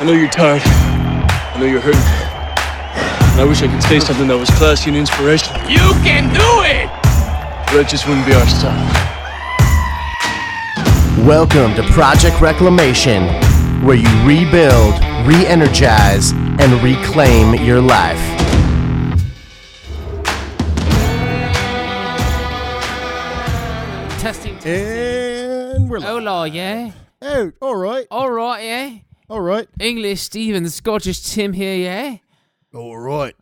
I know you're tired. I know you're hurting. And I wish I could say something that was classy and inspirational. You can do it! But that just wouldn't be our style. Welcome to Project Reclamation, where you rebuild, re-energize, and reclaim your life. Testing. And we're live. Hola, yeah? Hey, all right. All right, yeah? All right. English Stephen, Scottish Tim here, yeah? All right.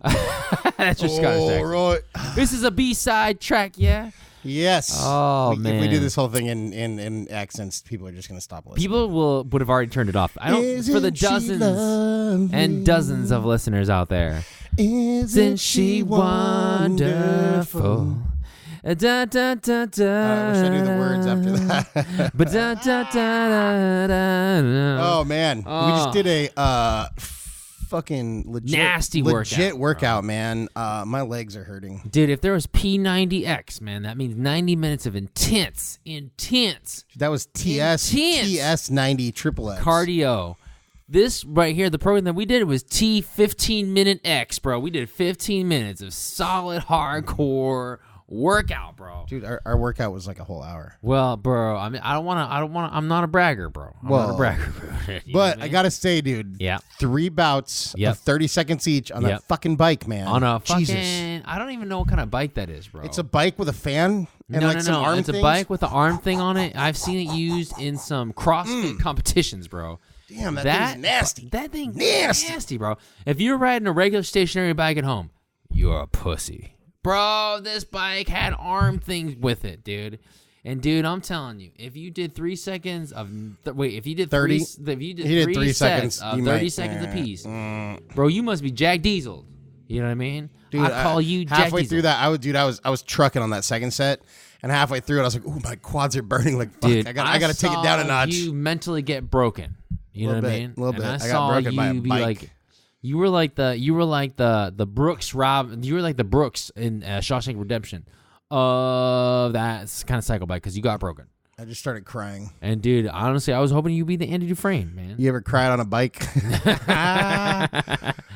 That's your Scottish accent. All right. This is a B-side track, yeah? Yes. Oh, man. If we do this whole thing in accents, people are just going to stop listening. People would have already turned it off. I don't. Isn't for the she dozens lovely? and dozens of listeners out there. Isn't she wonderful? Da, da, da, da. I wish I knew the words after that. But da, da, da, da, da. Oh, man. We just did a fucking Nasty workout, man. My legs are hurting. Dude, if there was P90X, man, that means 90 minutes of intense That was TS90 triple X. cardio. This right here, the program that we did was T15-minute X, bro. We did 15 minutes of solid hardcore workout, bro. Dude, our workout was like a whole hour. Well, bro, I mean, I don't want to. I'm not a bragger, bro. I'm not a bragger, bro. But I gotta say, dude. Yeah. 3 bouts of 30 seconds each on that fucking bike, man. On a fucking, Jesus. I don't even know what kind of bike that is, bro. It's a bike with a fan and some arm It's things. a bike with an arm thing on it. I've seen it used in some CrossFit competitions, bro. Damn, that thing's nasty. That thing nasty, bro. If you're riding a regular stationary bike at home, you're a pussy. Bro, this bike had arm things with it, dude. And dude, I'm telling you, if you did 3 seconds of if you did 30, if you did 3 seconds of 30 seconds apiece, bro, you must be Jack Diesel. You know what I mean? Dude, I call you Jack halfway Diesel. through that. I was trucking on that second set, and halfway through it, I was like, "Ooh, my quads are burning like fuck. Dude, I gotta take it down a notch." You mentally get broken. You know what I mean? A little bit. And I got saw broken by a you be bike. like, you were like the Brooks You were like the Brooks in Shawshank Redemption of that kind of cycle bike because you got broken. I just started crying. And dude, honestly, I was hoping you'd be the Andy Dufresne, man. You ever cried on a bike?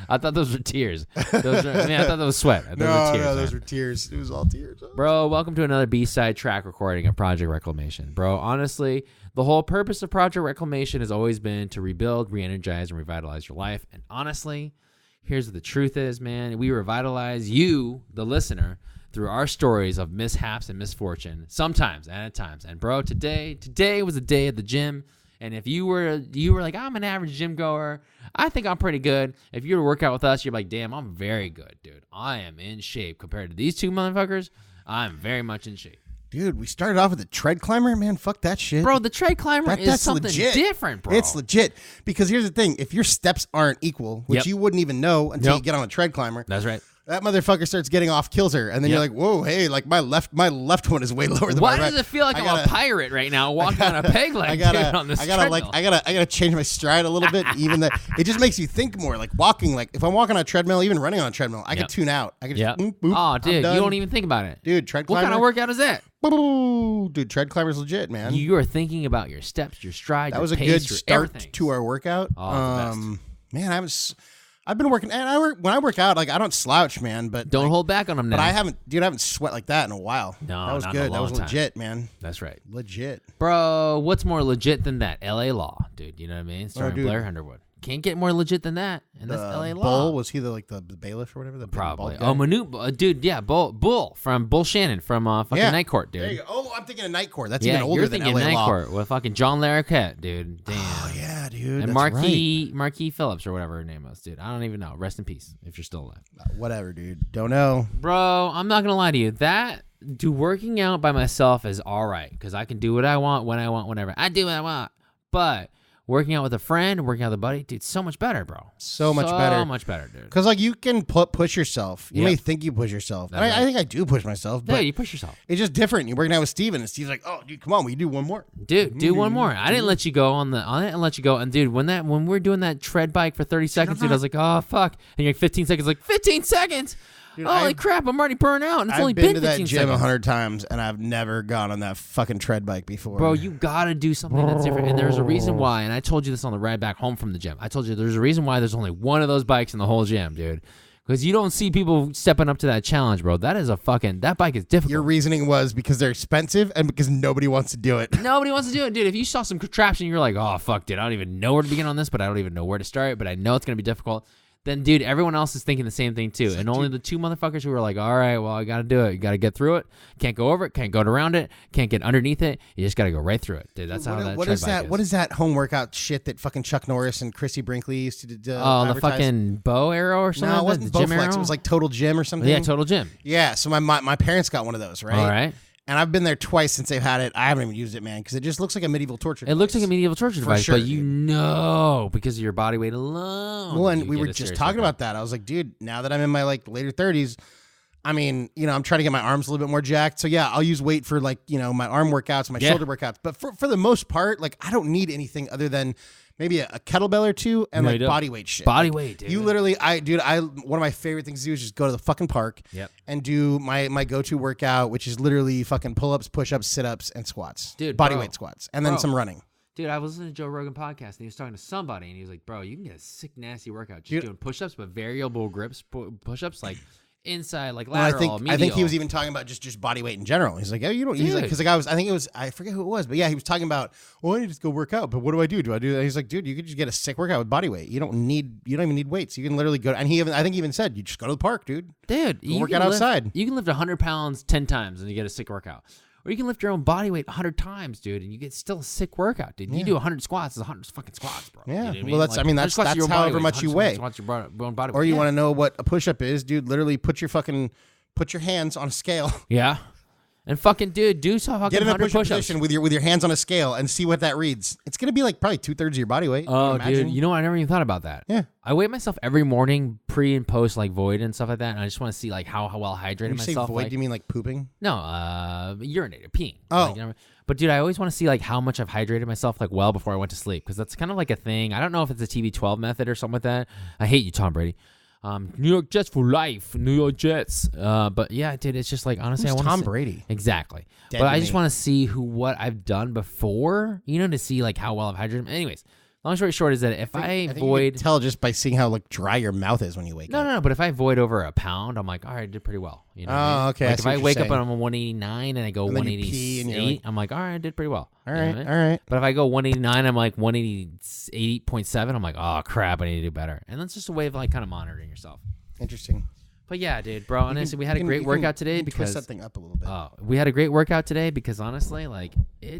I thought those were tears. I thought that was sweat. I thought those were tears, No, those were tears. It was all tears. Bro, welcome to another B-side track recording of Project Reclamation. Bro, honestly, the whole purpose of Project Reclamation has always been to rebuild, re-energize, and revitalize your life. And honestly, here's what the truth is, man. We revitalize you, the listener, through our stories of mishaps and misfortune, sometimes and at times. And bro, today was a day at the gym. And if you were like, I'm an average gym goer, I think I'm pretty good. If you were to work out with us, you're like, damn, I'm very good, dude. I am in shape compared to these two motherfuckers. I'm very much in shape. Dude, we started off with the tread climber, man. Fuck that shit. Bro, the tread climber is something legit. different, bro. It's legit. Because here's the thing. If your steps aren't equal, which you wouldn't even know until you get on a tread climber. That's right. That motherfucker starts getting off kilter, and then you're like, "Whoa, hey! Like my left one is way lower than my right." Why does it feel like I'm a pirate right now, walking on a peg leg on this treadmill? I gotta change my stride a little bit. Even that, it just makes you think more. Like walking, like if I'm walking on a treadmill, even running on a treadmill, I can tune out. I can just boop, boop, oh, dude, you don't even think about it, dude. Tread climber. What kind of workout is that? Dude, tread climber's legit, man. You are thinking about your steps, your stride. That your was a pace, good your start everything. to our workout. Oh, man, I've been working, and when I work out, like I don't slouch, man. But don't hold back on them now. But I haven't sweat like that in a while. No, that was not good. in a That was long legit, time. Man. That's right, legit, bro. What's more legit than that? L.A. Law, dude. You know what I mean? Starring dude. Blair Underwood. Can't get more legit than that. And that's L.A. Law. Bull, was he the bailiff or whatever? The probably. Oh, Manute, dude. Yeah, Bull from Bull Shannon from fucking Night Court, dude. There you go. Oh, I'm thinking of Night Court. That's even older than L.A. Night Law. Court With fucking John Larroquette, dude. Damn. Oh yeah, dude. And that's Marquis Phillips or whatever her name was, dude. I don't even know. Rest in peace if you're still alive. Whatever, dude. Don't know. Bro, I'm not gonna lie to you. Working out by myself is all right because I can do what I want, when I want, whenever. I do what I want. But working out with a friend, working out with a buddy, dude, so much better, bro. So much better. So much better, dude. Because like you can push yourself. You may think you push yourself. I think I do push myself. But yeah, you push yourself. It's just different. You're working out with Steven, and Steve's like, "Oh, dude, come on, we do one more." Dude, do one more. I didn't let you go I didn't let you go. And dude, when we're doing that tread bike for 30 seconds, dude, I was like, "Oh fuck!" And you're like 15 seconds, like 15 seconds. Dude, holy crap, I'm already burnt out, and it's only I've been to 15 that gym seconds. 100 times, and I've never gone on that fucking tread bike before. Bro, you gotta do something that's different, and there's a reason why. And I told you this on the ride back home from the gym. I told you there's a reason why there's only one of those bikes in the whole gym, dude. Because you don't see people stepping up to that challenge, bro. That bike is difficult. Your reasoning was because they're expensive and because nobody wants to do it. Nobody wants to do it, dude. If you saw some contraption, you're like, oh, fuck, dude, I don't even know where to begin on this, but I don't even know where to start, but I know it's going to be difficult. Then, dude, everyone else is thinking the same thing, too. And only the two motherfuckers who are like, all right, well, I got to do it. You got to get through it. Can't go over it. Can't go around it. Can't get underneath it. You just got to go right through it. Dude, that's how that what tread is bike that? is. What is that home workout shit that fucking Chuck Norris and Chrissy Brinkley used to do? Oh, the fucking bow arrow or something? No, it like wasn't that? The gym Bowflex. arrow? It was like Total Gym or something. Yeah, Total Gym. Yeah, so my parents got one of those, right? All right. And I've been there twice since they've had it. I haven't even used it, man, because it just looks like a medieval torture device. It looks like a medieval torture device, sure, but you know, because of your body weight alone. Well, and you we get were a just serious talking workout. about that. I was like, dude, now that I'm in my like later 30s, I mean, I'm trying to get my arms a little bit more jacked. So yeah, I'll use weight for like, my arm workouts, my shoulder workouts. But for the most part, like I don't need anything other than maybe a kettlebell or two and No, like you don't. body weight shit. Body Like, weight, dude. You literally, one of my favorite things to do is just go to the fucking park and do my go-to workout, which is literally fucking pull-ups, push-ups, sit-ups, and squats. Dude, body bro. weight squats. And then some running. Dude, I was listening to Joe Rogan podcast, and he was talking to somebody, and he was like, bro, you can get a sick, nasty workout just doing push-ups, but variable grips push-ups, like inside, like lateral, I think he medial. was even talking about just body weight in general. He's like, oh, you don't. He's like, Dude. because the guy was, I forget who it was, but yeah, he was talking about, well, I need to go work out, but what do I do? Do I do that? He's like, dude, you could just get a sick workout with body weight. You don't even need weights. You can literally go. And I think he even said, you just go to the park, dude. Dude, Go you work can out lift- outside. You can lift 100 pounds 10 times, and you get a sick workout. Or you can lift your own body weight 100 times, dude, and you get still a sick workout, dude. You do 100 squats, it's 100 fucking squats, bro. Yeah. You know what Well, that's- I mean, 100 that's squats to your own body however weight, much you 100 weigh. Squats your own body weight. Or you want to know what a push-up is, dude? Literally put your hands on a scale. Yeah. And fucking, dude, do some fucking Get in a 100 push-up push-ups. position with your hands on a scale and see what that reads. It's gonna be like probably 2/3 of your body weight. Oh, imagine. dude, you know what? I never even thought about that. Yeah. I weigh myself every morning, pre and post, like void and stuff like that, and I just want to see like how well hydrated When you say myself. void, like, do you mean like pooping? no, urinated, peeing. Oh. Like, but dude, I always want to see like how much I've hydrated myself like well before I went to sleep, because that's kind of like a thing. I don't know if it's a TB12 method or something like that. I hate you, Tom Brady. New York Jets for life. New York Jets. But yeah, dude, it's just like honestly, Who's I want Tom Brady? Exactly. Dead but to I just me. want to see what I've done before, to see like how well I've hydrated. Anyways, long story short is that if I I think void, you can tell just by seeing how like dry your mouth is when you wake up. no, but if I void over a pound, I'm like, all right, I did pretty well. You know what I mean? Okay, I Like see if what I you're wake up saying. and I'm on 189 and I go And then you pee and you're 188, like- I'm like, all right, I did pretty well. All You know right, what I mean? all right. But if I go 189, I'm like 188.7. I'm like, oh crap, I need to do better. And that's just a way of like kind of monitoring yourself. Interesting. But yeah, dude, bro, honestly, we had a great workout today because twist that thing up a little bit. we had a great workout today because honestly, like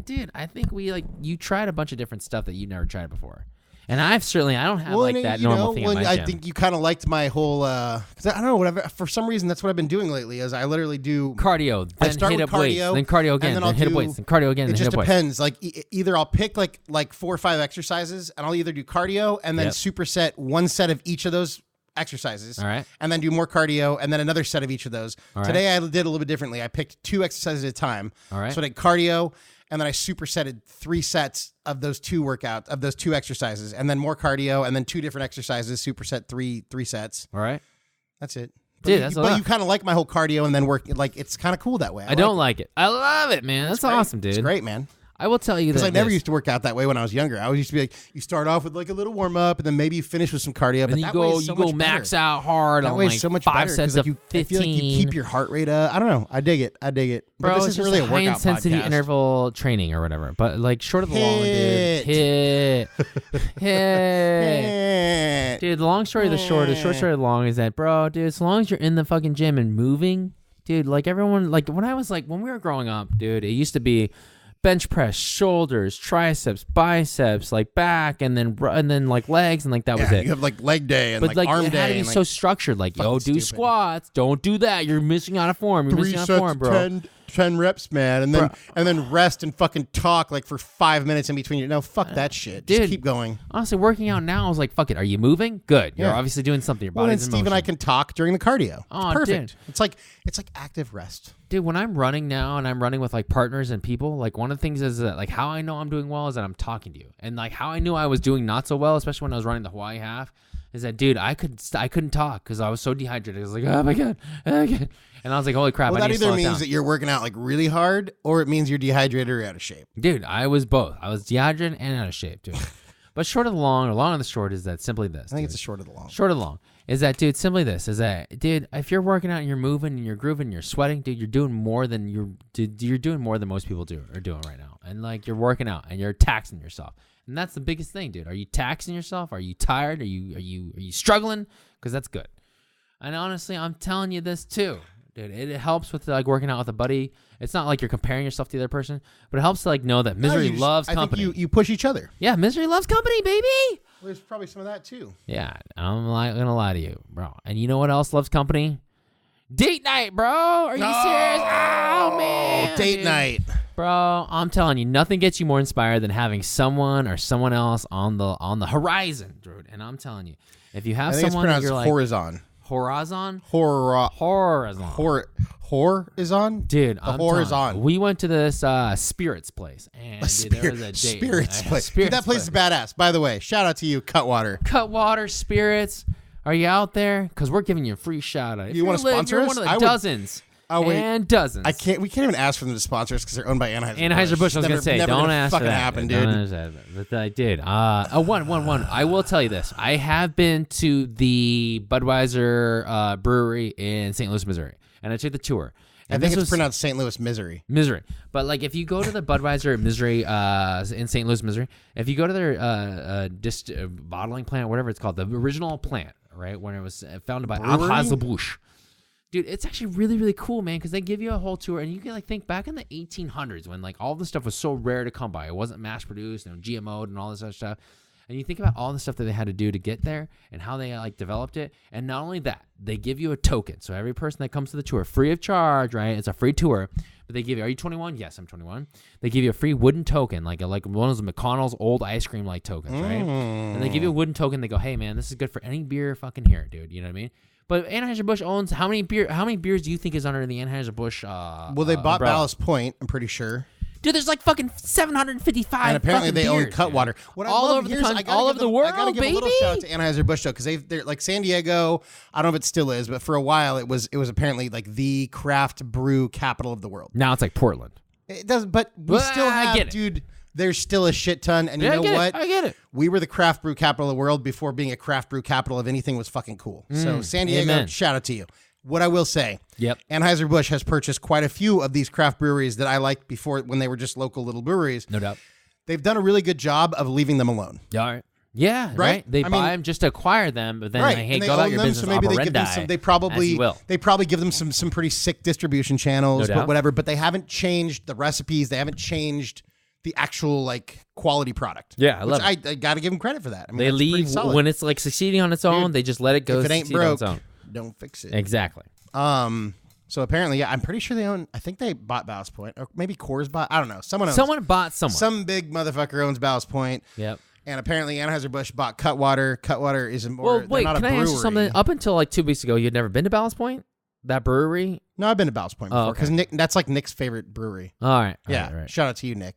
dude, I think you tried a bunch of different stuff that you never tried before. And I don't have like that normal thing in my I gym. think you kind of liked my whole, because I don't know, whatever. For some reason, that's what I've been doing lately. Is I literally do Cardio, I then start hit with up weights, cardio, then cardio and again, then then I'll hit up do- weights, then cardio again, It then hit just up weights. depends. Like either I'll pick like 4 or 5 exercises, and I'll either do cardio and then Yep. superset one set of each of those exercises. All right. And then do more cardio and then another set of each of those. All right. Today I did a little bit differently. I picked 2 exercises at a time. All right. So I did cardio, and then I supersetted 3 sets of those 2 exercises, and then more cardio, and then 2 different exercises, superset 3 sets. All right. That's it. Dude, that's a but lot. you kind of like my whole cardio and then work. Like it's kind of cool that way. I don't like it. I love it, man. That's great. awesome, dude. It's great, man. I will tell you that Because I never this- used to work out that way when I was younger. I always used to be like, you start off with like a little warm up, and then maybe you finish with some cardio. But and that you way go is so you go much max better. out hard That on way like is so much 5 better, sets 'cause, of like, 15. I feel like you keep your heart rate up. I don't know. I dig it. Bro, But this it's isn't just really a a high workout intensity podcast. interval training or whatever. But like short of the long, dude. Hit. Hit. Hit. Eh. Dude, the long story of the short, the short story of the long is that, bro, dude, as long as you're in the fucking gym and moving, dude, like everyone, like when we were growing up, dude, it used to be bench press, shoulders, triceps, biceps, like back, and then like legs, and like that was Yeah, it. you have like leg day and But like like arm it day. had to be and, so like, structured, like yo, fucking do stupid. squats, don't do that. You're missing out of form. You're 3 missing out sets, of form, bro. 10 reps, man, and then rest and fucking talk like for 5 minutes in between. No, fuck that shit. dude. Just keep going. Honestly, working out now is like, fuck it. Are you moving? Good. You're Yeah. obviously doing something. Your Well, then body's in Steve and I motion. can talk during the cardio. Oh, It's perfect. dude. It's like active rest. Dude, when I'm running now and I'm running with like partners and people, like one of the things is that like how I know I'm doing well is that I'm talking to you. And like how I knew I was doing not so well, especially when I was running the Hawaii half, is that, dude, I couldn't talk because I was so dehydrated. I was like, oh my god, and I was like, holy crap! Well, I that need to either slow it means down. that you're working out like really hard, or it means you're dehydrated or out of shape. Dude, I was both. I was dehydrated and out of shape, dude. But short of the long, or long of the short, is that simply this. I think dude. it's a short of the long. Short of the long is that, dude. Simply this is that, dude. If you're working out and you're moving and you're grooving, and you're sweating, dude. You're doing more than you're doing more than most people are doing right now. And like you're working out and you're taxing yourself, and that's the biggest thing, dude. Are you taxing yourself? Are you tired? Are you struggling? Because that's good. And honestly, I'm telling you this too, dude. It helps with like working out with a buddy. It's not like you're comparing yourself to the other person, but it helps to like know that misery loves company. I think you push each other. Yeah, misery loves company, baby. Well, there's probably some of that too. Yeah, I'm not gonna lie to you, bro. And you know what else loves company? Date night, bro. Are you serious? Oh man, Date dude. night. Bro, I'm telling you, nothing gets you more inspired than having someone or someone else on the horizon, dude. And I'm telling you, if you have I think someone it's that pronounced you're like horizon. horizon, Horizon. Whore is on? dude, The I'm whore telling is on. you, we went to this Spirits place, and dude, there was a date. Spirits place. Dude, Spirits that place is badass. By the way, shout out to you, Cutwater. Cutwater Spirits. Are you out there? Because we're giving you a free shout out. If You wanna you're sponsor you're us? one of the I would- dozens. Oh, wait. And dozens. We can't even ask for them to sponsor us because they're owned by Anheuser-Busch. Anheuser-Busch, I was going to say, Never don't gonna ask for fucking that. happen, Don't dude. ask that. But I did. One. I will tell you this. I have been to the Budweiser brewery in St. Louis, Missouri, and I took the tour. I And think this it's was pronounced St. Louis, Missouri. Missouri. But like, if you go to the Budweiser Missouri in St. Louis, Missouri, if you go to their bottling plant, whatever it's called, the original plant, right, when it was founded by Brewery? Anheuser-Busch. Dude, it's actually really, really cool, man, because they give you a whole tour, and you can like think back in the 1800s when like all this stuff was so rare to come by. It wasn't mass produced and GMO'd and all this other stuff. And you think about all the stuff that they had to do to get there and how they like developed it. And not only that, they give you a token. So every person that comes to the tour, free of charge, right? It's a free tour. But they give you, are you 21? Yes, I'm 21. They give you a free wooden token, like one of those McConnell's old ice cream like tokens, right? And they give you a wooden token. They go, hey man, this is good for any beer fucking here, dude. You know what I mean? But Anheuser-Busch owns how many beers do you think is under the Anheuser-Busch? Well, they bought umbrella? Ballast Point, I'm pretty sure. Dude, there's like fucking 755. And apparently they own beers, Cutwater. dude. What I all love over the here is country, I gotta all give over the them- world, I gotta give baby. a little shout out to Anheuser-Busch though, because they're like San Diego. I don't know if it still is, but for a while it was apparently like the craft brew capital of the world. Now it's like Portland. It does, but we Well, still I have, get it. dude. There's still a shit ton, and you Yeah, know what? I get it. We were the craft brew capital of the world before being a craft brew capital of anything was fucking cool. So San Diego, amen. shout out to you. What I will say, Yep. Anheuser-Busch has purchased quite a few of these craft breweries that I liked before when they were just local little breweries. No doubt. They've done a really good job of leaving them alone. All right. Yeah, right. They I buy mean- them just to acquire them, but then Right, hey, and they go about own your them, business. so maybe they give them operandi, some. They as probably you will. give them some pretty sick distribution channels, No but doubt. whatever. But they haven't changed the recipes. They haven't changed the actual like quality product. Yeah, I love I got to give them credit for that. I mean, They that's pretty leave solid. when it's like succeeding on its own. They just let it go. If it ain't succeed on its broke, own. don't fix it. Exactly. So apparently, yeah, I'm pretty sure they own. I think they bought Ballast Point, or maybe Coors bought. I don't know. Someone owns. Someone bought someone. Some big motherfucker owns Ballast Point. Yep. And apparently Anheuser-Busch bought Cutwater. Cutwater is a more. Well, they're wait. not a Can I ask you brewery. something? Up until like 2 weeks ago, you'd never been to Ballast Point, that brewery. No, I've been to Ballast Point before Oh, because Nick. That's like Nick's favorite brewery. All right. Yeah. All right. Shout out to you, Nick.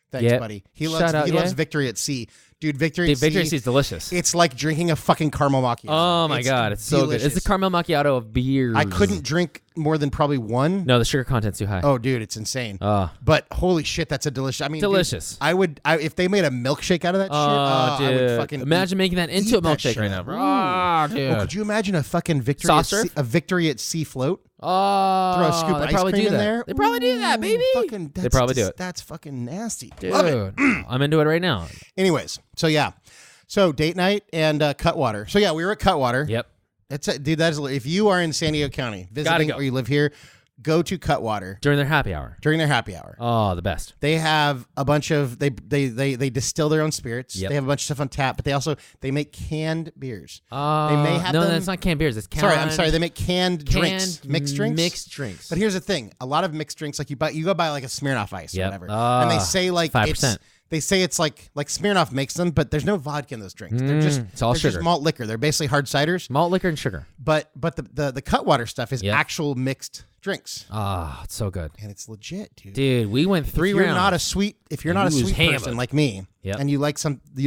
Thanks, Yep. buddy. He Shout loves out, he loves yeah. Victory at Sea. Dude, Victory Dude, at Sea. Victory Sea is delicious. It's like drinking a fucking caramel macchiato. Oh my god, it's so good. It's the delicious. caramel macchiato of beers. I couldn't drink more than probably one. No, the sugar content's too high. Oh, dude, it's insane. Oh. But holy shit, that's a delicious. I mean, Delicious. Dude, I would if they made a milkshake out of that shit. I dude. would fucking Imagine making that into eat a that milkshake shit. right now, bro. Ooh. Oh, dude. Oh, could you imagine a fucking Victory Soft at sea, serve? a Victory at Sea float? Oh, Throw a scoop of they ice probably cream do in that. there. They probably do that, Ooh, baby. fucking, They probably do it. That's fucking nasty. Dude, Love it. I'm into it right now. Anyways, so yeah, so date night and Cutwater. So yeah, we were at Cutwater. Yep. That's it, dude. That is if you are in San Diego County visiting go. or you live here, go to Cutwater During their happy hour. during their happy hour. Oh, the best. They have a bunch of they distill their own spirits. Yep. They have a bunch of stuff on tap, but they make canned beers. They may have no, them, that's not canned beers. It's canned. I'm sorry. They make canned drinks, mixed drinks. Mixed drinks. But here's the thing: a lot of mixed drinks, like you go buy like a Smirnoff Ice or Yep. whatever, and they say like 5%. They say it's like Smirnoff makes them, but there's no vodka in those drinks. They're just it's all they're just sugar. malt liquor. They're basically hard ciders. Malt liquor and sugar. But the Cutwater stuff is Yep. actual mixed drinks, Ah, it's so good. and it's legit, dude. Dude, we went 3 if you're rounds. not a sweet, if you're And not a you was sweet hammered. person like me, Yep. and you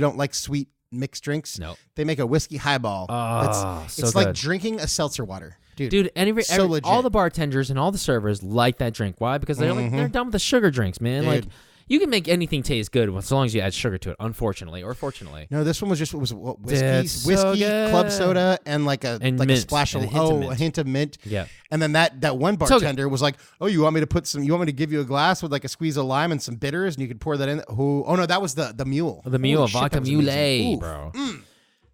don't like sweet mixed drinks. Nope. They make a whiskey highball. Oh, it's so like good. drinking a seltzer water. Dude, so legit. all the bartenders and all the servers like that drink. Why? Because they're done with the sugar drinks, man. Dude. Like, you can make anything taste good as long as you add sugar to it, unfortunately or fortunately. No, this one was just whiskey, That's so good. club soda, and like a mint, splash of a hint of mint. Yeah. Yeah. And then that one bartender was like, "Oh, you want me to give you a glass with like a squeeze of lime and some bitters, and you could pour that in." Oh no, that was the mule. The mule, Holy shit, vodka that was mule, amazing. bro.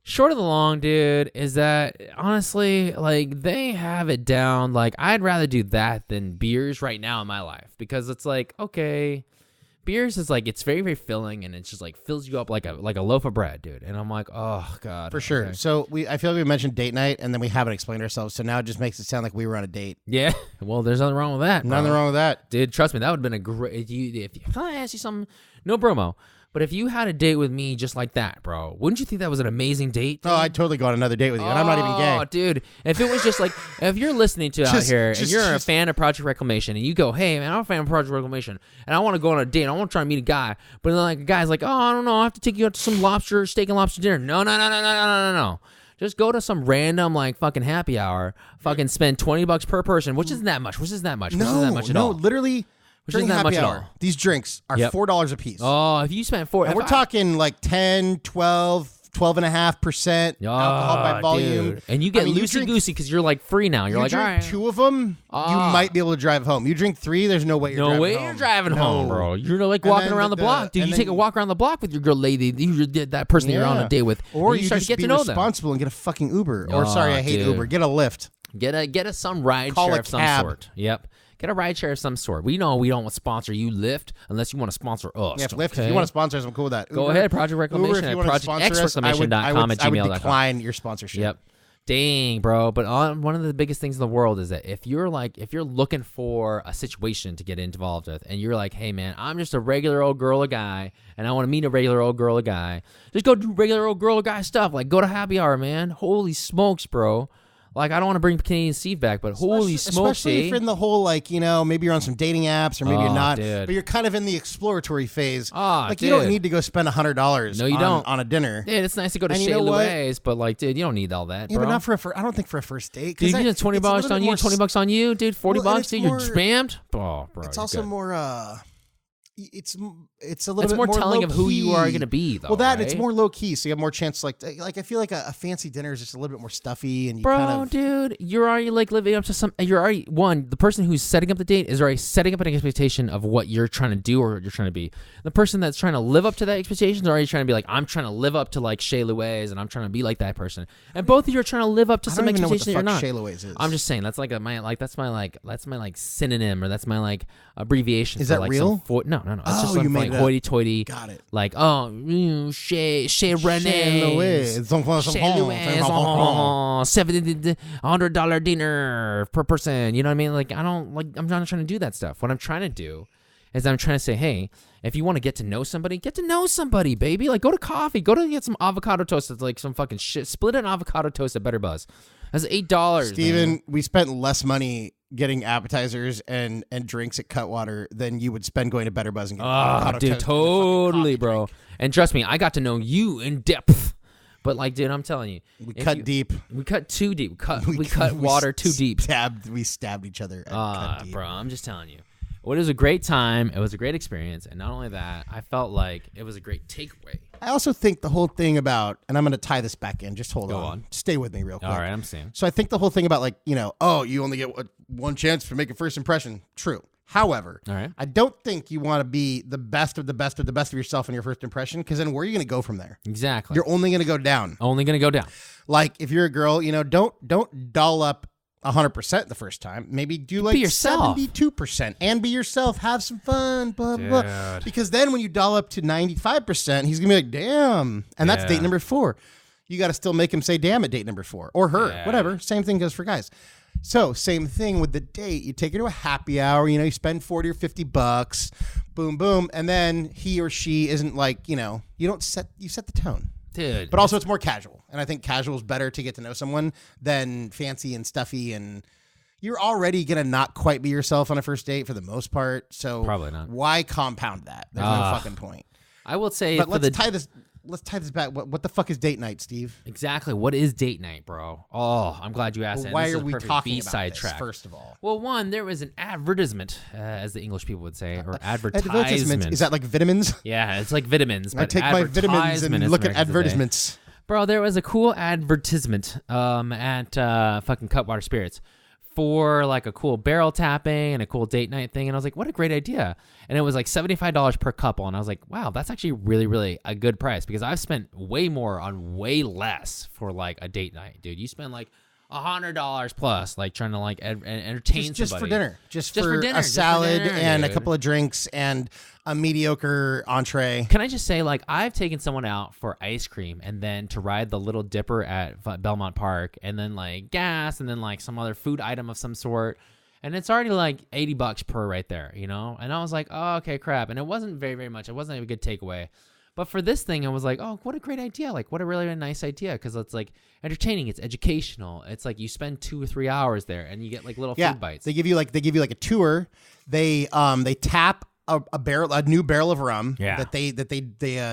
Short of the long, dude, is that honestly, like, they have it down. Like, I'd rather do that than beers right now in my life, because it's like, okay, beers is like, it's very, very filling, and it's just like fills you up like a loaf of bread, dude. And I'm like, oh god, for sure. Okay. So I feel like we mentioned date night, and then we haven't explained ourselves. So now it just makes it sound like we were on a date. Yeah, well, there's nothing wrong with that. Bro. Nothing wrong with that, dude. Trust me, that would have been a great. Can I ask you something? No promo. But if you had a date with me just like that, bro, wouldn't you think that was an amazing date? Dude? Oh, I'd totally go on another date with you, and I'm not even gay. Oh, dude. If it was just like, if you're listening to out here and you're a fan of Project Reclamation and you go, hey, man, I'm a fan of Project Reclamation and I want to go on a date. I want to try to meet a guy. But then like a guy's like, oh, I don't know. I have to take you out to some steak and lobster dinner. No. Just go to some random like fucking happy hour. Fucking spend $20 per person, which isn't that much. Which isn't that much at all. Literally. Which isn't that much at all. These drinks are $4 a piece. Oh, if you spent $4, and we're talking like 10, 12, 12.5% alcohol by volume. Dude. And you get loosey-goosey because you're like free now. You're like, all right. 2 of them, you might be able to drive home. You drink 3, there's no way you're driving home. Bro. You're like walking around the block. Dude, you take a walk around the block with your girl lady, that person that you're on a date with. Or you start to get to know them. Responsible and get a fucking Uber. Or sorry, I hate Uber. Get a Lyft. Get some ride share of some sort. Yep. Get a ride share of some sort. We know we don't want to sponsor you, Lyft, unless you want to sponsor us. Yeah, Lyft, if you want to sponsor us, I'm cool with that. Go ahead, Project Reclamation at projectxreclamation.com I would decline your sponsorship. Yep. Dang, bro. But one of the biggest things in the world is that if you're looking for a situation to get involved with, and you're like, hey, man, I'm just a regular old girl or guy, and I want to meet a regular old girl or guy, just go do regular old girl or guy stuff. Like, go to happy hour, man. Holy smokes, bro. Like, I don't want to bring Canadian Steve back, but holy smokes, especially if you're in the whole, like, you know, maybe you're on some dating apps or maybe you're not, dude. But you're kind of in the exploratory phase. Like, you don't need to go spend $100 no, you don't. on a dinner. Dude, it's nice to go to Chez Louis, but, like, dude, you don't need all that, yeah, bro. but not I don't think for a first date. Dude, if you spend $20 on you, $20 on you, dude, $40, dude, you're spammed? Oh, bro. It's also more, it's a little bit more telling of who you are going to be, though. Well, it's more low key, so you have more chance. Like I feel like a fancy dinner is just a little bit more stuffy, and you dude, you're already like living up to some. You're already the person who's setting up the date is already setting up an expectation of what you're trying to do or what you're trying to be. The person that's trying to live up to that expectation is already trying to be like, I'm trying to live up to like Chez Louis, and I'm trying to be like that person. And both of you are trying to live up to some expectation that you're not. Chez Louis is. I'm just saying that's that's my synonym, or that's my like abbreviation. Is for, that like, real? No. It's just some like hoity-toity. Got it. Like, Chez René. $700 dinner per person. You know what I mean? Like, I'm not trying to do that stuff. What I'm trying to do is I'm trying to say, hey, if you want to get to know somebody, baby. Like, go to coffee. Go to get some avocado toast. It's like some fucking shit. Split an avocado toast at Better Buzz. That's $8. Steven, we spent less money getting appetizers and drinks at Cutwater than you would spend going to Better Buzz and getting avocado toast. Totally, bro. Drink. And trust me, I got to know you in depth. But like, dude, I'm telling you, we cut deep. We cut too deep. We cut water too deep. We stabbed each other. Cut deep. Bro, I'm just telling you. Well, it was a great time. It was a great experience. And not only that, I felt like it was a great takeaway. I also think the whole thing about, and I'm going to tie this back in. Just hold on. Stay with me real quick. All right, I'm saying. So I think the whole thing about, like, you know, you only get one chance to make a first impression. True. However, all right. I don't think you want to be the best of the best of the best of yourself in your first impression, because then where are you going to go from there? Exactly. You're only going to go down. Like, if you're a girl, you know, don't doll up 100% the first time. Maybe do like 72% and be yourself. Have some fun, blah, blah, blah. Because then when you doll up to 95%, he's going to be like, damn. And that's date number 4. You got to still make him say damn at date number 4. Or her, whatever. Same thing goes for guys. So same thing with the date. You take her to a happy hour, you know, you spend $40 or $50, boom, boom. And then he or she isn't like, you know, you set the tone. Dude. But also it's more casual. And I think casual is better to get to know someone than fancy and stuffy. And you're already going to not quite be yourself on a first date for the most part. So probably not. Why compound that? There's no fucking point. I will say, but let's tie this. let's tie this back. What the fuck is date night, Steve? Exactly. What is date night, bro? Oh, I'm glad you asked that. Why This are is a we perfect talking B-side about this, track. first of all? Well, one, there was an advertisement, as the English people would say, or Advertisement. advertisement. Is that like vitamins? Yeah, it's like vitamins. I But take my vitamins advertisement and is look at Americans would say. advertisements. Bro, there was a cool advertisement at fucking Cutwater Spirits for like a cool barrel tapping and a cool date night thing. And I was like, what a great idea. And it was like $75 per couple. And I was like, wow, that's actually really, really a good price because I've spent way more on way less for like a date night, dude. You spend like $100 plus, like trying to like entertain Just somebody. for dinner. Just for for dinner, a just for salad dinner, and a dude. couple of drinks and a mediocre entree. Can I just say, like, I've taken someone out for ice cream and then to ride the Little Dipper at Belmont Park and then, like, gas and then, like, some other food item of some sort. And it's already, like, $80 per right there, you know? And I was like, oh, okay, crap. And it wasn't very, very much. It wasn't a good takeaway. But for this thing, I was like, oh, what a great idea. Like, what a really nice idea. Because it's, like, entertaining. It's educational. It's, like, you spend 2 or 3 hours there and you get, like, little food bites. They give you like a tour. They tap a new barrel of rum that they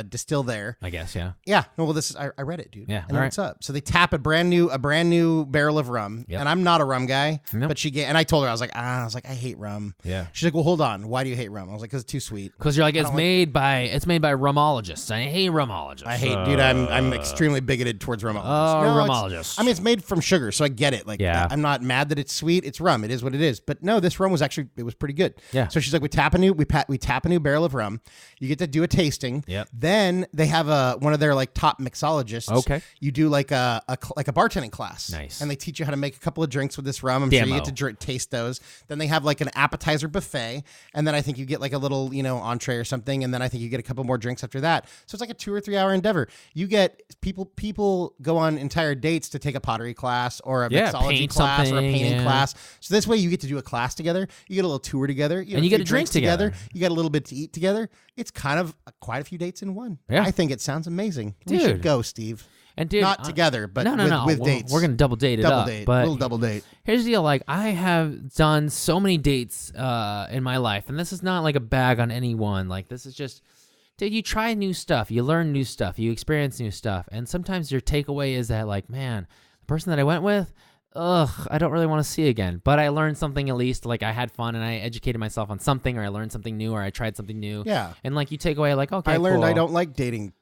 distill there. I guess, yeah. Yeah. No, well, I read it, dude. Yeah, I know all what's up. So they tap a brand new barrel of rum, Yep. and I'm not a rum guy, Nope. but and I told her I was like I hate rum. Yeah. She's like, well, hold on. Why do you hate rum? I was like, because it's too sweet. Because you're like, it's made by rumologists. I hate rumologists. I hate, dude. I'm extremely bigoted towards rumologists. Rumologists. I mean, it's made from sugar, so I get it. Like, Yeah. I'm not mad that it's sweet. It's rum. It is what it is. But no, this rum was pretty good. Yeah. So she's like, we tap a new barrel of rum. You get to do a tasting. Yep. Then they have one of their like top mixologists. Okay. You do like a bartending class. Nice. And they teach you how to make a couple of drinks with this rum. I'm sure you get to taste those. Then they have like an appetizer buffet, and then I think you get like a little entree or something, and then I think you get a couple more drinks after that. So it's like a 2 or 3 hour endeavor. You get people go on entire dates to take a pottery class or a mixology paint class or a something, painting class. So this way you get to do a class together. You get a little tour together. And you get few to drink drinks together. You get a little bit to eat together. It's kind of quite a few dates in one. Yeah. I think it sounds amazing. We Dude. should go, Steve. And dude, Not together, but no. with dates. We're gonna double date it double up. date. But Little double date. here's the deal: like I have done so many dates in my life, and this is not like a bag on anyone. Like this is just, dude, you try new stuff, you learn new stuff, you experience new stuff, and sometimes your takeaway is that, like, man, the person that I went with, I don't really want to see again. But I learned something at least. Like I had fun and I educated myself on something, or I learned something new, or I tried something new. Yeah. And like you take away, like, okay, I learned cool. I don't like dating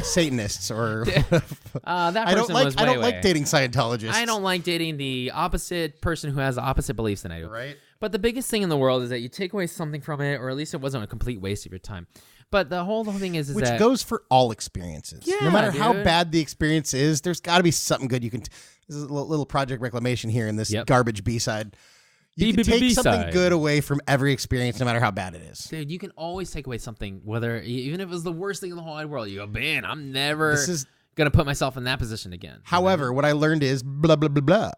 Satanists or That I don't person like was I don't way, like way. dating Scientologists. I don't like dating the opposite person who has the opposite beliefs than I do. Right. But the biggest thing in the world is that you take away something from it, or at least it wasn't a complete waste of your time. But the whole thing is Which that goes for all experiences. Yeah, no matter how dude. bad the experience is, there's got to be something good you can. This is a little Project Reclamation here in this garbage B-side. You can take something B-side. good away from every experience, no matter how bad it is. dude, you can always take away something, whether even if it was the worst thing in the whole wide world. You go, man, I'm never gonna put myself in that position again. However, what I learned is blah blah blah blah.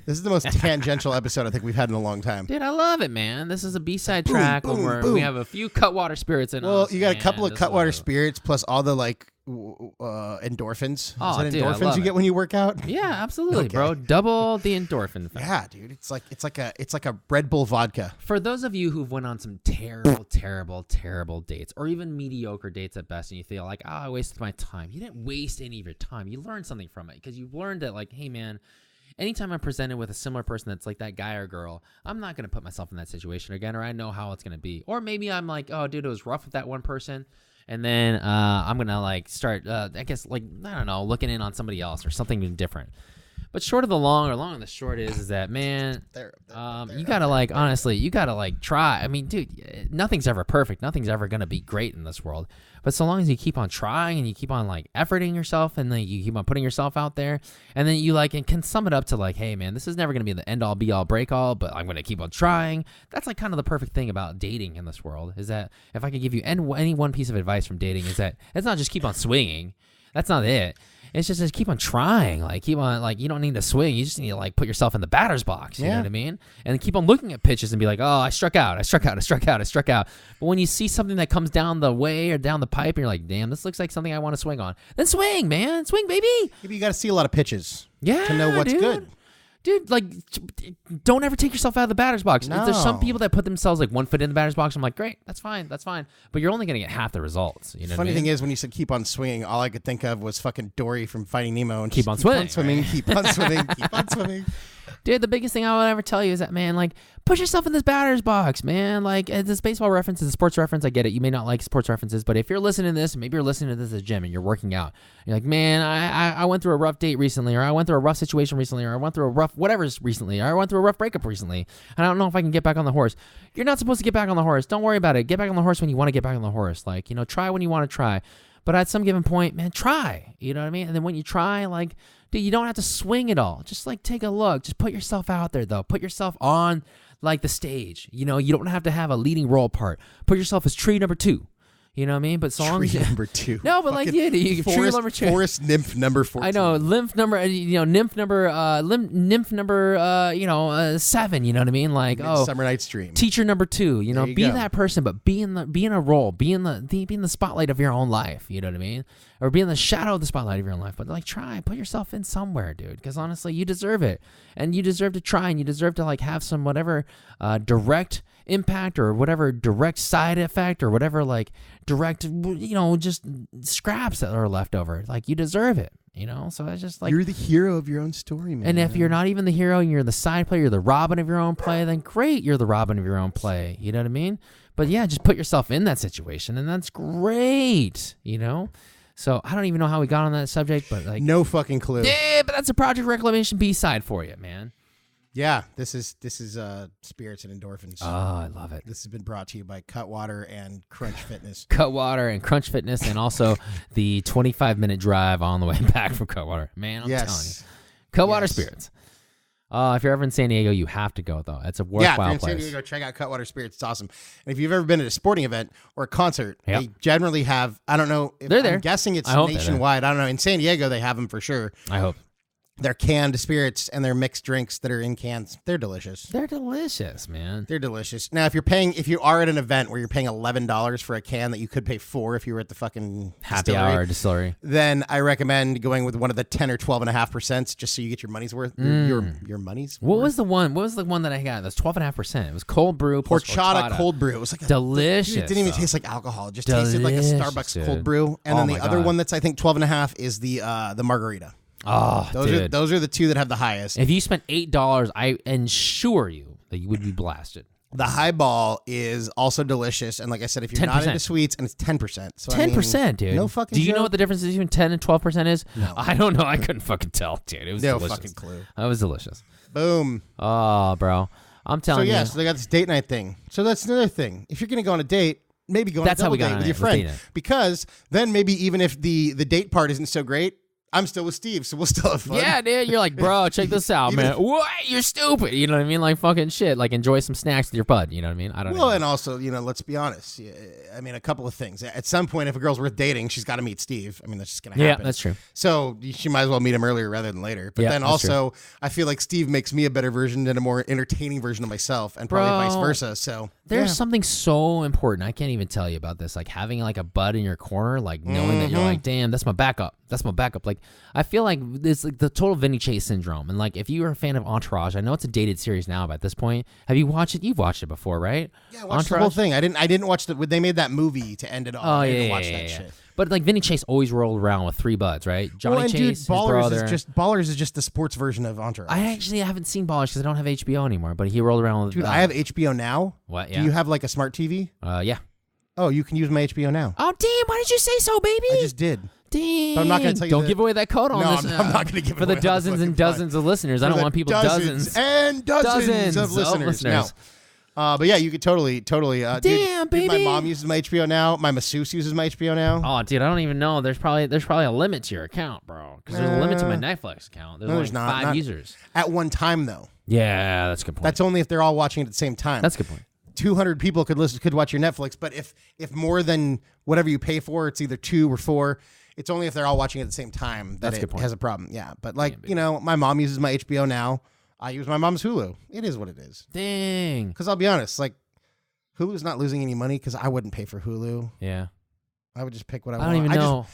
This is the most tangential episode I think we've had in a long time. Dude, I love it, man. This is a B-side track boom, where boom. we have a few Cutwater Spirits in us. Well, you got a couple of and Cutwater this is- Spirits plus all the like endorphins. Oh, is that dude, I endorphins love you it. get when you work out? Yeah, absolutely, Okay. bro. Double the endorphin effect. Yeah, dude. It's like a Red Bull vodka. For those of you who've went on some terrible dates, or even mediocre dates at best, and you feel like, oh, I wasted my time. You didn't waste any of your time. You learned something from it because you learned that, like, hey, man, anytime I'm presented with a similar person that's like that guy or girl, I'm not going to put myself in that situation again, or I know how it's going to be. Or maybe I'm like, oh, dude, it was rough with that one person. And then I'm going to, like, start, I guess, like, I don't know, looking in on somebody else or something different. But short of the long, or long and the short is that, man, you got to, like, honestly, you got to, like, try. I mean, dude, nothing's ever perfect. Nothing's ever going to be great in this world. But so long as you keep on trying and you keep on, like, efforting yourself, and then you keep on putting yourself out there, and then you, like, and can sum it up to, like, hey, man, this is never going to be the end-all, be-all, break-all, but I'm going to keep on trying. That's, like, kind of the perfect thing about dating in this world, is that if I could give you any one piece of advice from dating, is that it's not just keep on swinging. That's not it. It's just keep on trying. Like, keep on, like, you don't need to swing. You just need to, like, put yourself in the batter's box. You know what I mean? And keep on looking at pitches and be like, oh, I struck out. But when you see something that comes down the way or down the pipe, and you're like, damn, this looks like something I want to swing on, then swing, man. Swing, baby. Maybe you got to see a lot of pitches. Yeah, to know what's dude. good. Dude, like, don't ever take yourself out of the batter's box. No. There's some people that put themselves like 1 foot in the batter's box. I'm like, great, that's fine. But you're only gonna get half the results. You know. Funny what I mean? thing is, when you said keep on swinging, all I could think of was fucking Dory from Finding Nemo and Keep just on swimming, keep on swimming, keep on swimming. Dude, the biggest thing I would ever tell you is that, man, like, put yourself in this batter's box, man. Like, this baseball reference is a sports reference. I get it. You may not like sports references, but if you're listening to this, maybe you're listening to this at the gym and you're working out. You're like, man, I went through a rough date recently, or I went through a rough situation recently, or I went through a rough whatever's recently, or I went through a rough breakup recently, and I don't know if I can get back on the horse. You're not supposed to get back on the horse. Don't worry about it. Get back on the horse when you want to get back on the horse. Like, you know, try when you want to try. But at some given point, man, try. You know what I mean? And then when you try, like, dude, you don't have to swing it all. Just, like, take a look. Just put yourself out there, though. Put yourself on, like, the stage. You know, you don't have to have a leading role part. Put yourself as tree number 2. You know what I mean? But songs. Tree number 2. No, but like, yeah, you tree number 2. Forest nymph number 14. I know, nymph number 7. You know what I mean? Like, Midsummer Night's Dream. Teacher number 2. You know, There you be go. that person, but be in a role, be in the spotlight of your own life. You know what I mean? Or be in the shadow of the spotlight of your own life. But like, try, put yourself in somewhere, dude. Because honestly, you deserve it, and you deserve to try, and you deserve to like have some whatever direct impact or whatever direct side effect or whatever like direct, you know, just scraps that are left over. Like, you deserve it, you know? So it's just like, you're the hero of your own story, man. and if you're not even the hero and you're the side player, you're the Robin of your own play, then great, you're the Robin of your own play. You know what I mean? But yeah, just put yourself in that situation, and that's great, you know? So I don't even know how we got on that subject, but like, no fucking clue. yeah, but that's a Project Reclamation B-side for you, man. Yeah, this is Spirits and Endorphins. Oh, I love it. This has been brought to you by Cutwater and Crunch Fitness. Cutwater and Crunch Fitness, and also the 25-minute drive on the way back from Cutwater. Man, I'm telling you. Cutwater Spirits. If you're ever in San Diego, you have to go, though. It's a worthwhile if you're in place. San Diego, check out Cutwater Spirits. It's awesome. And if you've ever been at a sporting event or a concert, Yep. they generally have, I don't know, if, They're there. I'm guessing it's I hope they're nationwide. I don't know. In San Diego, they have them for sure. I hope. They're canned spirits and they're mixed drinks that are in cans. They're delicious. They're delicious, man. They're delicious. Now, if you are at an event where you're paying $11 for a can that you could pay $4 if you were at the fucking Happy hour distillery. then I recommend going with one of the 10 or 12.5%, just so you get your money's worth. Your money's What worth. was the one? What was the one that I got? That's 12.5%. It was cold brew plus Horchata cold brew. It was like delicious. It didn't even taste like alcohol. It just tasted like a Starbucks dude. cold brew. And Oh then my the other God. one that's I think 12.5 is the margarita. Oh, dude. Those are the two that have the highest. If you spent $8, I assure you that you would be blasted. The highball is also delicious, and like I said, if you're not 10%. into sweets, and it's 10%. So 10%, dude. No fucking. Do you know joke. what the difference is between 10 and 12% is? No. I don't know. I couldn't fucking tell, dude. It was No delicious. fucking clue. That was delicious. Boom. Oh, bro. I'm So telling you. so they got this date night thing. So that's another thing. If you're gonna go on a date, maybe go on That's a how double we got date on with it, your was friend, date night. because then maybe even if the date part isn't so great, I'm still with Steve, so we'll still have fun. Yeah, dude. You're like, bro, check this out, Even man. What? You're stupid. You know what I mean? Like fucking shit. Like enjoy some snacks with your bud. You know what I mean? I don't know. Well, and also, let's be honest. I mean, a couple of things. At some point, if a girl's worth dating, she's got to meet Steve. I mean, that's just going to happen. Yeah, that's true. So she might as well meet him earlier rather than later. But Yeah, then that's also, I feel like Steve makes me a better version and a more entertaining version of myself, and probably Bro, vice versa. So There's yeah. something so important. I can't even tell you about this. Like having like a bud in your corner, like knowing that you're like, damn, that's my backup. That's my backup. Like I feel like it's like the total Vinny Chase syndrome. And like if you are a fan of Entourage, I know it's a dated series now, but at this point, have you watched it? You've watched it before, right? Yeah, I watched the whole thing. I didn't watch they made that movie to end it all. Oh, I yeah, didn't yeah, watch yeah, that yeah. shit. But like Vinny Chase always rolled around with 3 buds, right? Johnny and Chase, dude, his Ballers brother. is just the sports version of Entourage. I actually haven't seen Ballers because I don't have HBO anymore. But he rolled around with. Dude, I have HBO now. What? Yeah. Do you have like a smart TV? Yeah. Oh, you can use my HBO now. Oh damn! Why did you say so, baby? I just did. Damn. But I'm not gonna tell you Don't the- give away that code on No, this. I'm not gonna give it for the away on the dozens and fucking pod. dozens of listeners. I For don't the want people dozens and dozens of listeners. No. But yeah, you could totally. Damn, dude, baby. my mom uses my HBO now. My masseuse uses my HBO now. Oh, dude, I don't even know. There's probably a limit to your account, bro. Because there's a limit to my Netflix account. There's No, only there's not. 5 users. At one time, though. Yeah, that's a good point. That's only if they're all watching it at the same time. That's a good point. 200 people could watch your Netflix, but if more than whatever you pay for, it's either 2 or 4. It's only if they're all watching at the same time that That's a good it point. has a problem. Yeah, but like my mom uses my HBO now. I use my mom's Hulu. It is what it is. Dang. Because I'll be honest, like Hulu's not losing any money because I wouldn't pay for Hulu. Yeah. I would just pick what I I want. don't even know.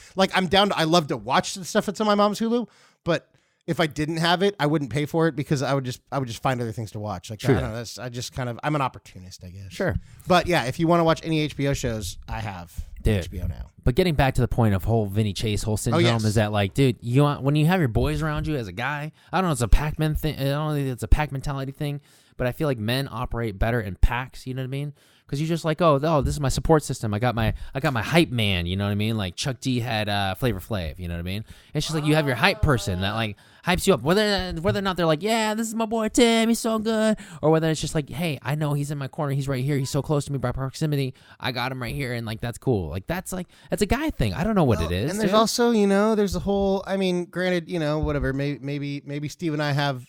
I love to watch the stuff that's on my mom's Hulu, but if I didn't have it, I wouldn't pay for it because I would just find other things to watch. Like, I don't know, I'm an opportunist, I guess. Sure. But yeah, if you want to watch any HBO shows, I have HBO now. But getting back to the point of whole Vinny Chase whole syndrome is that, like, dude, when you have your boys around you as a guy, I don't know, it's a pack men thing. I don't think it's a pack mentality thing, but I feel like men operate better in packs. You know what I mean? Because you're just like, oh, this is my support system. I got my hype man. You know what I mean? Like Chuck D had Flavor Flav. You know what I mean? It's just like you have your hype person that like hypes you up, whether or not they're like, yeah, this is my boy Tim, he's so good, or whether it's just like, hey, I know he's in my corner, he's right here, he's so close to me by proximity, I got him right here, and like that's cool. Like that's a guy thing. I don't know what it is. And there's also, there's a whole. I mean, granted, whatever. Maybe Steve and I have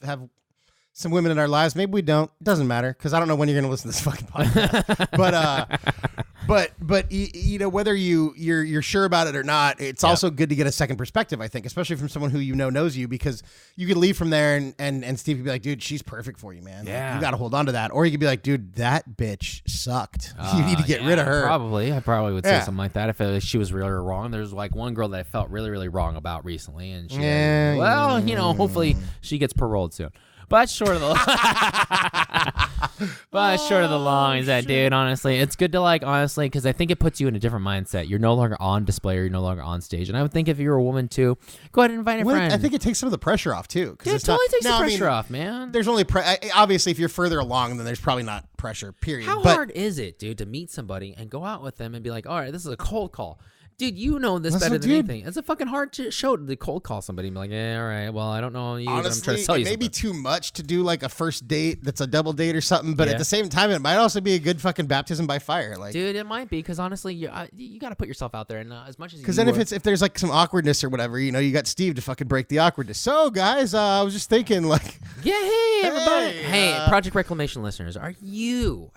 some women in our lives. Maybe we don't. It doesn't matter because I don't know when you're going to listen to this fucking podcast. but whether you're sure about it or not, it's also good to get a second perspective. I think, especially from someone who knows you, because you could leave from there and Steve could be like, dude, she's perfect for you, man. Yeah, like, you got to hold on to that. Or you could be like, dude, that bitch sucked. You need to get rid of her. I probably would say something like that if she was really wrong. There's like one girl that I felt really, really wrong about recently, and hopefully she gets paroled soon. But short of the long is that, dude, honestly, it's good to because I think it puts you in a different mindset. You're no longer on display, or you're no longer on stage. And I would think if you're a woman too, go ahead and invite a friend. I think it takes some of the pressure off too. Dude, it totally takes the pressure off, man. There's only obviously if you're further along, then there's probably not pressure. Period. How hard is it, dude, to meet somebody and go out with them and be like, all right, this is a cold call. Dude, you know this better than anything. It's a fucking hard show to cold call somebody and be like, yeah, all right, well, I don't know you, honestly, but I'm trying to tell you something. It may be too much to do like a first date that's a double date or something, but Yeah. at the same time, it might also be a good fucking baptism by fire. Like, dude, it might be because honestly, you got to put yourself out there, and as much as because then if there's like some awkwardness or whatever, you got Steve to fucking break the awkwardness. So guys, I was just thinking like, yeah, hey everybody, hey Project Reclamation listeners, have you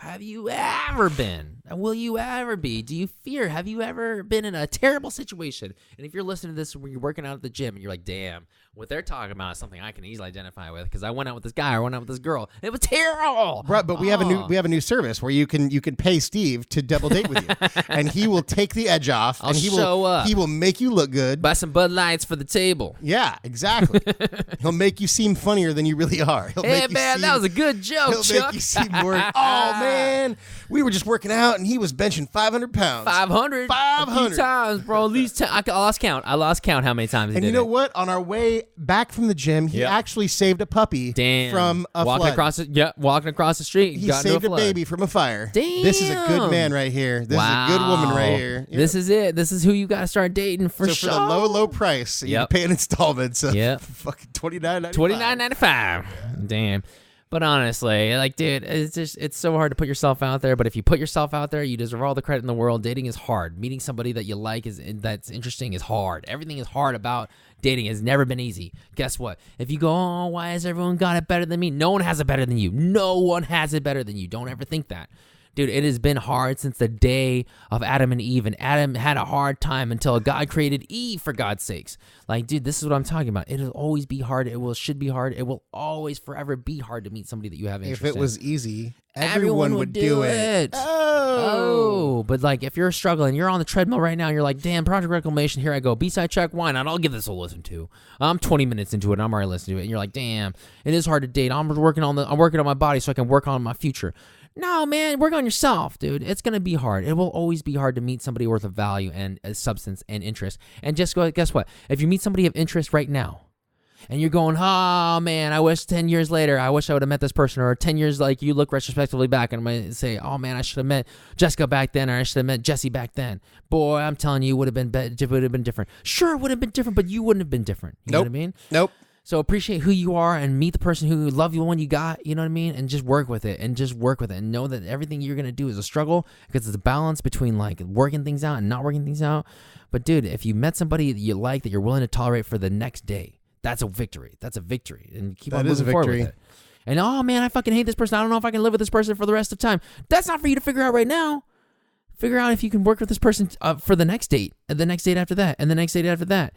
ever been? Will you ever be? Do you fear? Have you ever been in a terrible situation? And if you're listening to this where you're working out at the gym and you're like, damn, what they're talking about is something I can easily identify with because I went out with this guy or went out with this girl. It was terrible. Right, but we have a new service where you can pay Steve to double date with you, and he will take the edge off. I'll show up. He will make you look good. Buy some Bud Lights for the table. Yeah, exactly. He'll make you seem funnier than you really are. Hey man, that was a good joke, He'll Chuck. make you seem more. Oh man, we were just working out and he was benching 500 pounds. 500 a few times, bro. At least I lost count. I lost count how many times he did it. And you know what? On our way back from the gym, he actually saved a puppy from a walking flood. Walking across the street. He got saved into a baby from a fire. Damn. This is a good man right here. This is a good woman right here. Yeah. This is it. This is who you got to start dating for sure. For the low price, you can pay an installment. So fucking $29.95. $29.95. Damn. But honestly, like, dude, it's so hard to put yourself out there. But if you put yourself out there, you deserve all the credit in the world. Dating is hard. Meeting somebody that you like that's interesting is hard. Everything is hard about dating. Has never been easy. Guess what? If you go, oh, why has everyone got it better than me? No one has it better than you. No one has it better than you. Don't ever think that. Dude, it has been hard since the day of Adam and Eve, and Adam had a hard time until God created Eve, for God's sakes. Like, dude, this is what I'm talking about. It'll always be hard. Should be hard. It will always forever be hard to meet somebody that you have interest in. If it was easy, everyone would do it. Oh, but like, if you're struggling, you're on the treadmill right now, and you're like, damn, Project Reclamation, here I go. B-side check, why not? I'll give this a listen to. I'm 20 minutes into it, and I'm already listening to it, and you're like, damn, it is hard to date. I'm working on my body so I can work on my future. No, man, work on yourself, dude. It's going to be hard. It will always be hard to meet somebody worth of value and substance and interest. And guess what? If you meet somebody of interest right now, and you're going, oh, man, I wish 10 years later, I wish I would have met this person. Or 10 years, like, you look retrospectively back and might say, oh, man, I should have met Jessica back then, or I should have met Jesse back then. Boy, I'm telling you, it would have been different. Sure, it would have been different, but you wouldn't have been different. You know what I mean? Nope. So appreciate who you are and meet the person who love you when you got, you know what I mean? And just work with it and know that everything you're going to do is a struggle, because it's a balance between like working things out and not working things out. But dude, if you met somebody that you like, that you're willing to tolerate for the next day, that's a victory. That's a victory. And keep on moving forward with it. And oh man, I fucking hate this person. I don't know if I can live with this person for the rest of time. That's not for you to figure out right now. Figure out if you can work with this person for the next date, and the next date after that, and the next date after that.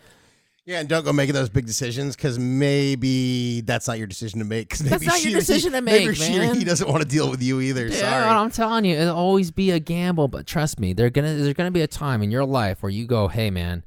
Yeah, and don't go making those big decisions, because maybe that's not your decision to make. That's not your decision to make, man. He doesn't want to deal with you either. Yeah, sorry. I'm telling you, it'll always be a gamble. But trust me, there's gonna be a time in your life where you go, hey, man,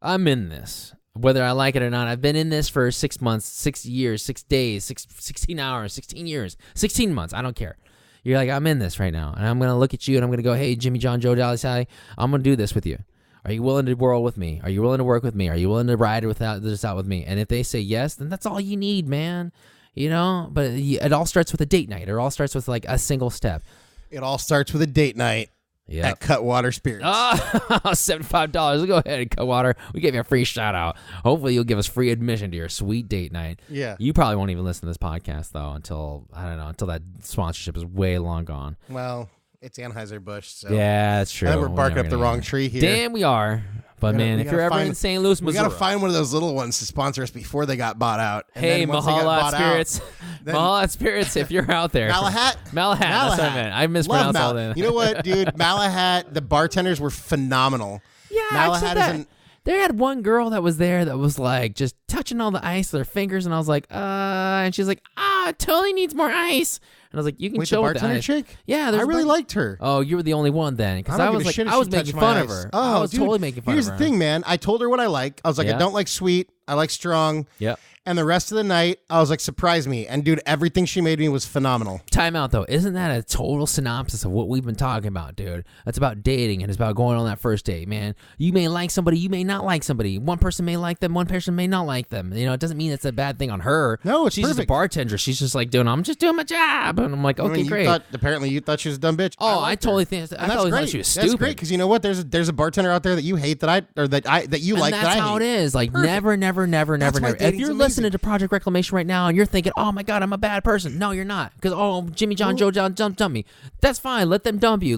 I'm in this. whether I like it or not. I've been in this for 6 months, 6 years, 6 days, 16 hours, 16 years, 16 months. I don't care. You're like, I'm in this right now. And I'm going to look at you and I'm going to go, hey, Jimmy, John, Joe, Dolly, Sally, I'm going to do this with you. Are you willing to roll with me? Are you willing to work with me? Are you willing to ride this out with me? And if they say yes, then that's all you need, man. You know, but it all starts with a date night. It all starts with like a single step. It all starts with a date night at Cutwater Spirits. $75. Go ahead and Cutwater. We gave you a free shout out. Hopefully you'll give us free admission to your sweet date night. Yeah. You probably won't even listen to this podcast though until that sponsorship is way long gone. Well, it's Anheuser-Busch. So. Yeah, that's true. I think we're barking up the wrong tree here. Damn, we are. But man, if you're ever in St. Louis, Missouri, we got to find one of those little ones to sponsor us before they got bought out. And hey, then once they got bought Spirits. Out, Mahalat Spirits, if you're out there. Malahat. That's what I meant. I mispronounced all that. You know what, dude? Malahat, the bartenders were phenomenal. Yeah, Malahat They had one girl that was there that was like just touching all the ice with her fingers, and I was like, and she's like, it totally needs more ice. And I was like, you can chill with the bartender ice. chick? Yeah, I really liked her. Oh, you were the only one then, because I was like, I was making fun of her. Oh, I was totally making fun of her. Here's the thing, man. I told her what I like. I was like, I don't like sweet. I like strong. Yep. And the rest of the night, I was like, surprise me. And dude, everything she made me was phenomenal. Time out though. Isn't that a total synopsis of what we've been talking about, dude? It's about dating and it's about going on that first date, man. You may like somebody, you may not like somebody. One person may like them, one person may not like them. You know, it doesn't mean it's a bad thing on her. No, it's She's just a bartender. She's just like, I'm just doing my job. And I'm like, okay, great. Apparently you thought she was a dumb bitch. Oh, I totally think I totally thought she was stupid. That's great because you know what? There's a bartender out there that you hate that you like. That's how it is. Like never. If you're listening to Project Reclamation right now and you're thinking, oh my god, I'm a bad person. No, you're not. Because Jimmy John Joe John dump me. That's fine. Let them dump you.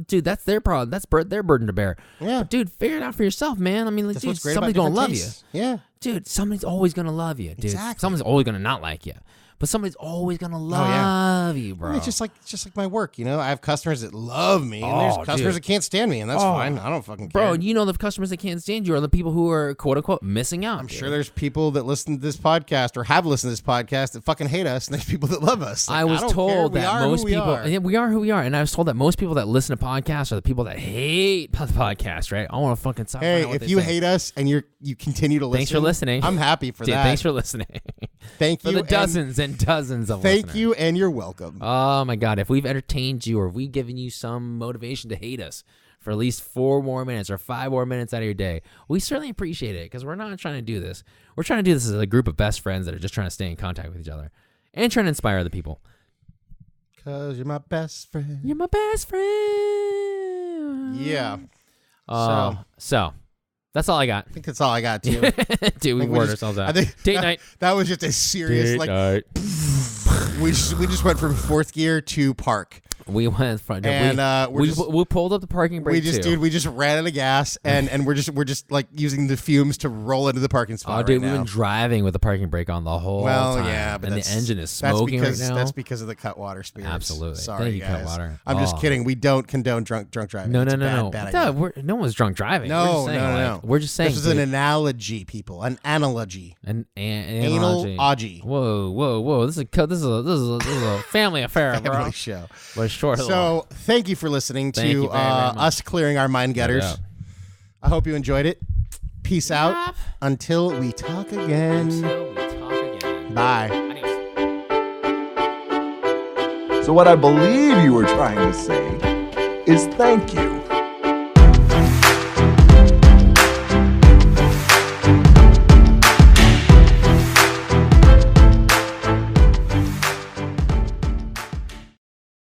Dude, that's their problem. That's their burden to bear. Yeah. But dude, figure it out for yourself, man. I mean, like, dude, somebody's gonna love you. Yeah. Dude, somebody's always gonna love you, dude. Exactly. Someone's always gonna not like you. But somebody's always gonna love you, bro. It's just like my work, you know. I have customers that love me, and there's customers that can't stand me, and that's fine. I don't fucking care. Bro, you know the customers that can't stand you are the people who are quote unquote missing out. I'm sure there's people that listen to this podcast or have listened to this podcast that fucking hate us, and there's people that love us. Like, I was told that most people, we are who we are, and I was told that most people that listen to podcasts are the people that hate the podcast. Right? I want to fucking stop. Hey, if you hate us and you continue to listen, thanks for listening. I'm happy for that. Thanks for listening. Thank you for the dozens and dozens of Thank listeners. you, and you're welcome. Oh my God! If we've entertained you, or if we've given you some motivation to hate us for at least 4 more minutes or 5 more minutes out of your day, we certainly appreciate it because we're not trying to do this. We're trying to do this as a group of best friends that are just trying to stay in contact with each other and trying to inspire other people. Because you're my best friend. You're my best friend. Yeah. So that's all I got. I think that's all I got, too. Dude, we wore ourselves out. Date night. That was just a serious, Date night. We just went from fourth gear to park. We went from and we pulled up the parking brake. We just ran out of gas and we're just like using the fumes to roll into the parking spot. Oh, dude, we've been driving with the parking brake on the whole time. Yeah, but the engine is smoking right now. That's because of the Cutwater Spirits. Absolutely. Sorry, thank you, guys. Cutwater. I'm just kidding. We don't condone drunk driving. No. Bad idea. No one's drunk driving. No. We're just saying. This is an analogy, people. An analogy. An analogy. Whoa. This is a family affair, bro. Family show. But short. So thank you for listening to us clearing our mind getters. I hope you enjoyed it. Peace out. Until we talk again. Bye. So what I believe you were trying to say is thank you.